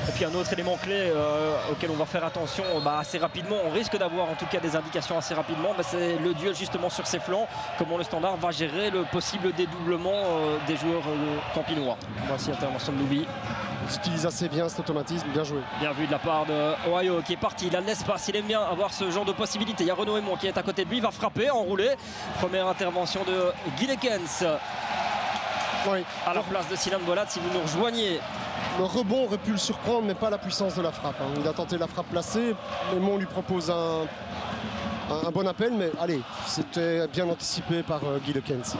Et puis un autre élément clé auquel on va faire attention assez rapidement, on risque d'avoir en tout cas des indications assez rapidement, c'est le duel justement sur ses flancs, comment le Standard va gérer le possible dédoublement des joueurs campinois. Voici intervention de Loubi. Il utilise assez bien cet automatisme, bien joué. Bien vu de la part de Ohio qui est parti, il a l'espace, il aime bien avoir ce genre de possibilité. Il y a Renaud Aymon qui est à côté de lui, il va frapper, enrouler. Première intervention de Guy Lekens. Oui. À la place de Sinan Bolat, si vous nous rejoignez. Le rebond aurait pu le surprendre, mais pas la puissance de la frappe. Il a tenté la frappe placée, Aymon lui propose un bon appel, mais allez, c'était bien anticipé par Guy Lekens.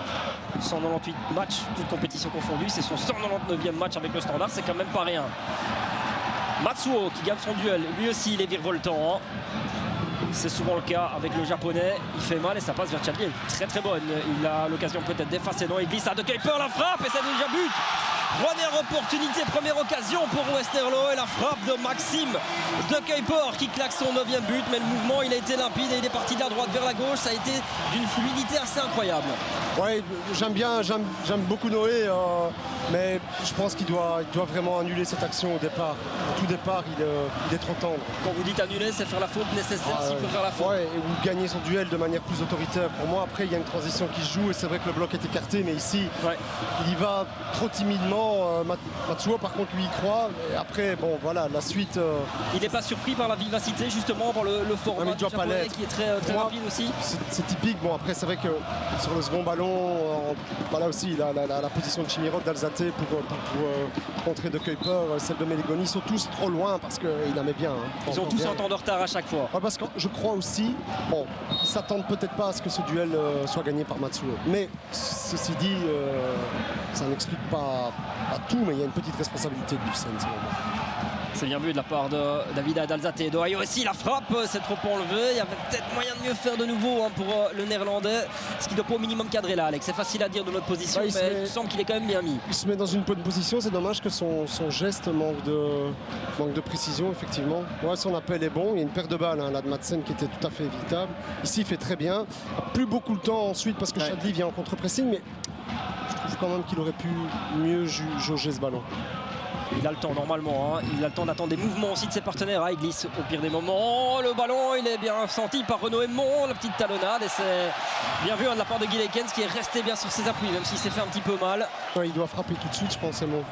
198 matchs, toutes compétitions confondues, c'est son 199e match avec le Standard, c'est quand même pas rien. Matsuo qui gagne son duel, lui aussi il est virevoltant. C'est souvent le cas avec le japonais, il fait mal et ça passe vers Chadli, très très bonne. Il a l'occasion peut-être d'effacer, non, il glisse à De Kuiper, la frappe et c'est déjà but. Première opportunité, première occasion pour Westerlo et la frappe de Maxime De Kuiper qui claque son 9e but, mais le mouvement il a été limpide et il est parti de la droite vers la gauche, ça a été d'une fluidité assez incroyable. Ouais, j'aime beaucoup Noé, mais je pense qu'il doit vraiment annuler cette action au départ. Au tout départ, il est trop tendre. Quand vous dites annuler, c'est faire la faute nécessaire s'il faut faire la faute. Ouais, ou gagner son duel de manière plus autoritaire. Pour moi, après, il y a une transition qui se joue et c'est vrai que le bloc est écarté, mais ici, il y va trop timidement. Matsuo, par contre, lui, il croit. Et après, bon, voilà, la suite. Il n'est pas surpris par la vivacité, justement, par le format du japonais qui est très rapide aussi. C'est typique. Bon, après, c'est vrai que sur le second ballon, voilà aussi, il a la position de Chimirot, d'Alzate pour contrer De Kuiper, celle de Meligoni. Ils sont tous trop loin parce qu'il la met bien. Ils ont tous un temps de retard à chaque fois. Ouais, parce que je crois aussi, bon, ils ne s'attendent peut-être pas à ce que ce duel soit gagné par Matsuo. Mais ceci dit, ça n'explique pas tout, mais il y a une petite responsabilité de Dussen. C'est bien vu de la part de David Adalzate et d'Ohio aussi. La frappe, c'est trop enlevé. Il y avait peut-être moyen de mieux faire de nouveau pour le néerlandais. Ce qui doit pas au minimum cadrer là, Alex. C'est facile à dire de notre position, mais il semble qu'il est quand même bien mis. Il se met dans une bonne position. C'est dommage que son geste manque de précision, effectivement. Ouais, son appel est bon. Il y a une paire de balles là de Madsen qui était tout à fait évitable. Ici, il fait très bien. Plus beaucoup le temps ensuite parce que Chadli vient en contre-pressing, mais je trouve quand même qu'il aurait pu mieux jauger ce ballon. Il a le temps normalement, il a le temps d'attendre des mouvements aussi de ses partenaires. Il glisse au pire des moments. Le ballon, il est bien senti par Renaud Aymon. La petite talonnade et c'est bien vu de la part de Guy Lekens qui est resté bien sur ses appuis, même s'il s'est fait un petit peu mal. Ouais, il doit frapper tout de suite, je pense, Aymon.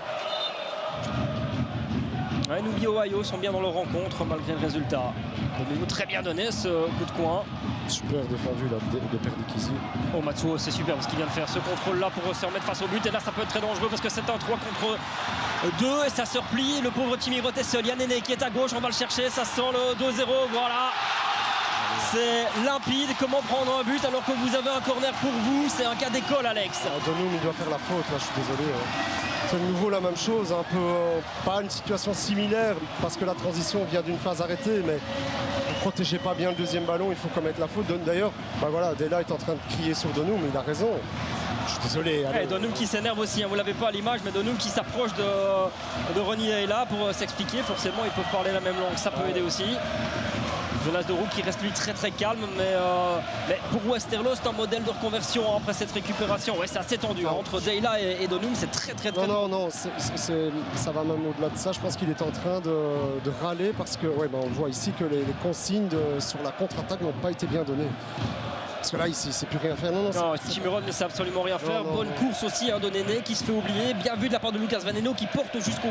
Ouais, Nubi et Ohio sont bien dans leur rencontre malgré le résultat. De très bien donné ce coup de coin. Super défendu là, de Perdic ici. Oh, Matsuo, c'est super parce qu'il vient de faire ce contrôle là pour se remettre face au but. Et là, ça peut être très dangereux parce que c'est un 3 contre 2 et ça se replie. Le pauvre Timirot et c'est Olian Néné qui est à gauche. On va le chercher. Ça sent le 2-0. Voilà. C'est limpide. Comment prendre un but alors que vous avez un corner pour vous? C'est un cas d'école, Alex. Donoum, il doit faire la faute. Là, je suis désolé. C'est de nouveau la même chose. Un peu pas une situation similaire parce que la transition vient d'une phase arrêtée, mais ne protégez pas bien le deuxième ballon, il faut commettre la faute. D'ailleurs, voilà, Della est en train de crier sur Donoum, mais il a raison. Je suis désolé. Donoum qui s'énerve aussi, vous ne l'avez pas à l'image, mais Donoum qui s'approche de Ronny Leila pour s'expliquer. Forcément, ils peuvent parler la même langue, ça peut aider aussi. Jonas de Roux qui reste lui très très calme, mais pour Westerlo c'est un modèle de reconversion après cette récupération. Ouais, c'est assez tendu entre Deila et Donoum, c'est très non, ça va même au-delà de ça. Je pense qu'il est en train de râler parce que on voit ici que les consignes sur la contre-attaque n'ont pas été bien données. Parce que là, ici, c'est plus rien faire. Non, Timuron ne sait absolument rien faire. Bonne course aussi de Néné qui se fait oublier. Bien vu de la part de Lucas Vaneno qui porte jusqu'au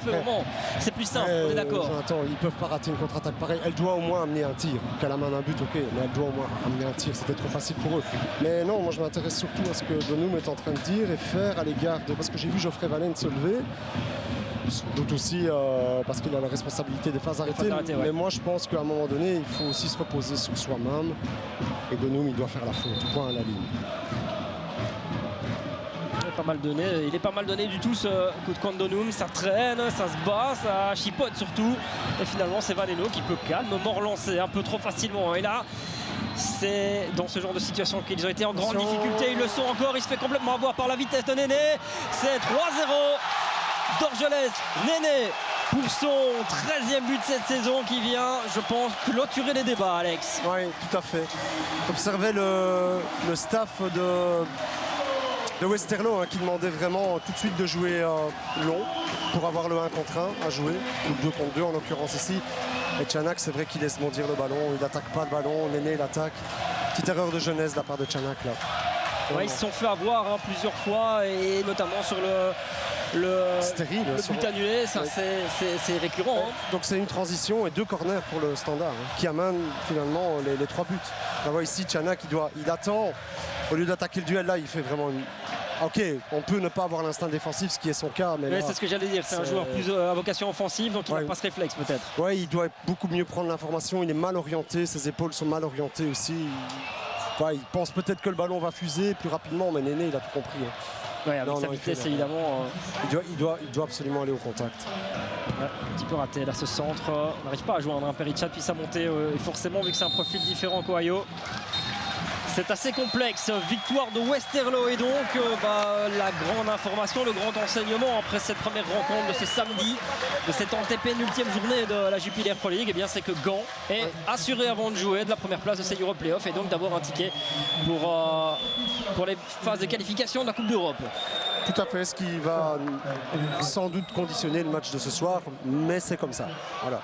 moment. C'est plus simple, on est d'accord. Attends, ils peuvent pas rater une contre-attaque pareille. Elle doit au moins amener un tir. Qu'à la main d'un but, ok, mais elle doit au moins amener un tir. C'était trop facile pour eux. Mais non, moi je m'intéresse surtout à ce que Donoum est en train de dire et faire à l'égard de. Parce que j'ai vu Geoffrey Valène se lever. Sans doute aussi parce qu'il a la responsabilité des phases arrêtées. Mais moi je pense qu'à un moment donné, il faut aussi se reposer sur soi-même. Et Donoum, il doit faire la faute, point à la ligne. Il est pas mal donné, il est pas mal donné du tout ce coup de camp de Donoum. Ça traîne, ça se bat, ça chipote surtout. Et finalement, c'est Vaneno qui peut calmement relancer un peu trop facilement. Et là, c'est dans ce genre de situation qu'ils ont été en grande difficulté. Ils le sont encore, il se fait complètement avoir par la vitesse de Néné. C'est 3-0 d'Orgelès. Néné pour son 13e but de cette saison qui vient, je pense, clôturer les débats, Alex. Oui, tout à fait. Observez le staff de Westerlo, hein, qui demandait vraiment tout de suite de jouer long pour avoir le 1 contre 1 à jouer, ou le 2 contre 2 en l'occurrence ici. Et Chanak, c'est vrai qu'il laisse bondir le ballon, il n'attaque pas le ballon, Néné il attaque. Petite erreur de jeunesse de la part de Chanak là. Ouais, ils se sont fait avoir hein, plusieurs fois, et notamment sur le terrible, le but annulé, ça c'est récurrent. Hein. Donc c'est une transition et 2 corners pour le Standard hein, qui amène finalement les 3 buts. On voit ici Chanak, il attend, au lieu d'attaquer le duel là, il fait vraiment une... Ok, on peut ne pas avoir l'instinct défensif, ce qui est son cas. Mais c'est ce que j'allais dire, c'est un joueur plus à vocation offensive, donc il n'a pas ce réflexe peut-être. Ouais, il doit beaucoup mieux prendre l'information, il est mal orienté, ses épaules sont mal orientées aussi. Il pense peut-être que le ballon va fuser plus rapidement, mais Néné, il a tout compris. Hein. Ouais, avec sa vitesse, évidemment. Il doit absolument aller au contact. Ouais, un petit peu raté là, ce centre. On n'arrive pas à joindre un Perica depuis sa montée. Et forcément, vu que c'est un profil différent qu'Ohio, c'est assez complexe. Victoire de Westerlo et donc la grande information, le grand enseignement après cette première rencontre de ce samedi, de cette antépénultième journée de la Jupiler Pro League, c'est que Gand est assuré avant de jouer de la première place de ces Euro Playoffs et donc d'avoir un ticket pour les phases de qualification de la Coupe d'Europe. Tout à fait, ce qui va sans doute conditionner le match de ce soir, mais c'est comme ça. Voilà.